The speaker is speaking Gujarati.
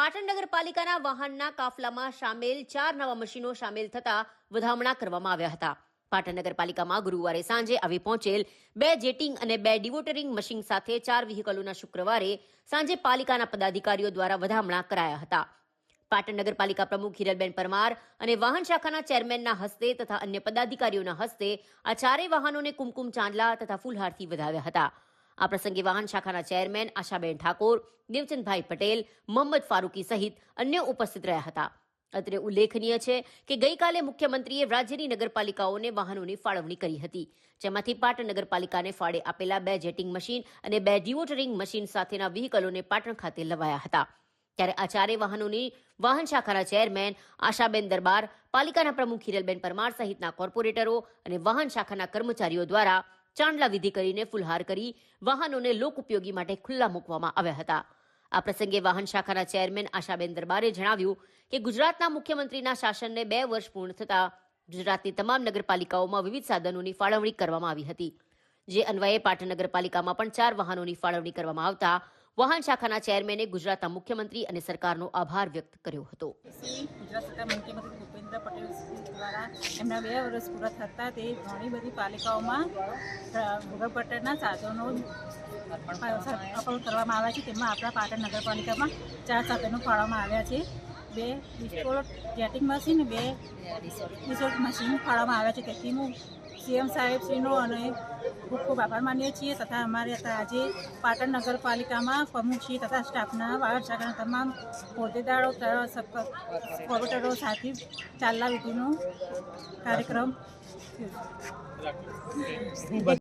પાટણ નગરપાલિકાના વાહનના કાફલામાં સામેલ 4 નવા મશીનો સામેલ થતા વધામણા કરવામાં આવ્યા હતા। પાટણ નગરપાલિકામાં ગુરુવારે સાંજે આવી પહોંચેલ 2 જેટિંગ અને 2 ડિવોટરિંગ મશીન સાથે 4 વ્હીકલોના શુક્રવારે સાંજે પાલિકાના પદાધિકારીઓ દ્વારા વધામણા કરાયા હતા। પાટણ નગરપાલિકા પ્રમુખ હિરલબેન પરમાર અને વાહન શાખાના ચેરમેનના હસ્તે તથા અન્ય પદાધિકારીઓના હસ્તે આ 4 વાહનોને કુમકુમ ચાંદલા તથા ફૂલહારથી વધાવ્યા હતા। આ પ્રસંગે વાહન શાખાના ચેરમેન આશાબેન ઠાકોર, દેવચંદભાઈ પટેલ, મોહમ્મદ ફારૂકી સહિત અન્ય ઉપસ્થિત રહ્યા હતા। અત્રે ઉલ્લેખનીય છે કે ગઈકાલે મુખ્યમંત્રીએ રાજ્યની નગરપાલિકાઓને વાહનોની ફાળવણી કરી હતી, જેમાંથી પાટણ નગરપાલિકાને ફાળે આપેલા 2 જેટિંગ મશીન અને 2 ડિવોટરિંગ મશીન સાથેના વ્હીકલોને પાટણ ખાતે લવાયા હતા। ત્યારે આ 4 વાહનોની વાહન શાખાના ચેરમેન આશાબેન દરબાર, પાલિકાના પ્રમુખ હિરલબેન પરમાર સહિતના કોર્પોરેટરો અને વાહન શાખાના કર્મચારીઓ દ્વારા ચાંદલા વિધિ કરીને ફુલહાર કરી વાહનોને લોક ઉપયોગી માટે ખુલ્લા મૂકવામાં આવ્યા હતા। આ પ્રસંગે વાહન શાખાના ચેરમેન આશાબેન દરબારે જણાવ્યું કે ગુજરાતના મુખ્યમંત્રીના શાસનને 2 વર્ષ પૂર્ણ થતા ગુજરાતની તમામ નગરપાલિકાઓમાં વિવિધ સાધનોની ફાળવણી કરવામાં આવી હતી, જે અન્વયે પાટણ નગરપાલિકામાં પણ 4 વાહનોની ફાળવણી કરવામાં આવતા વાહન શાખાના ચેરમેને ગુજરાતના મુખ્યમંત્રી અને સરકારનો આભાર વ્યક્ત કર્યો હતો। ગુજરાત સરકાર મુખ્યમંત્રી ભૂપેન્દ્ર પટેલ દ્વારા એમના 2 વર્ષ પૂરા થતા તે ઘણી બધી પાલિકાઓમાં ભૂપેન્દ્ર પટેલના સાધનો અર્પણ કરવામાં આવ્યા છે। તેમાં આપણા પાટણ નગરપાલિકામાં 4 સાધનો ફાળવવામાં આવ્યા છે। 2 ડિસ્કોટ જેટિંગ મશીન, 2 ડિસ્કોટ મશીન ફાળવવામાં આવ્યા છે। તેથી હું સીએમ સાહેબશ્રીનો અને ખૂબ ખૂબ આભાર માનીએ છીએ તથા અમારે આજે પાટણ નગરપાલિકામાં પ્રમુખશ્રી તથા સ્ટાફના વાહન શાખાના તમામ હોદ્દેદારો કોર્પોરેટરો સાથે ચાંદલા વિધિનો કાર્યક્રમ થયો।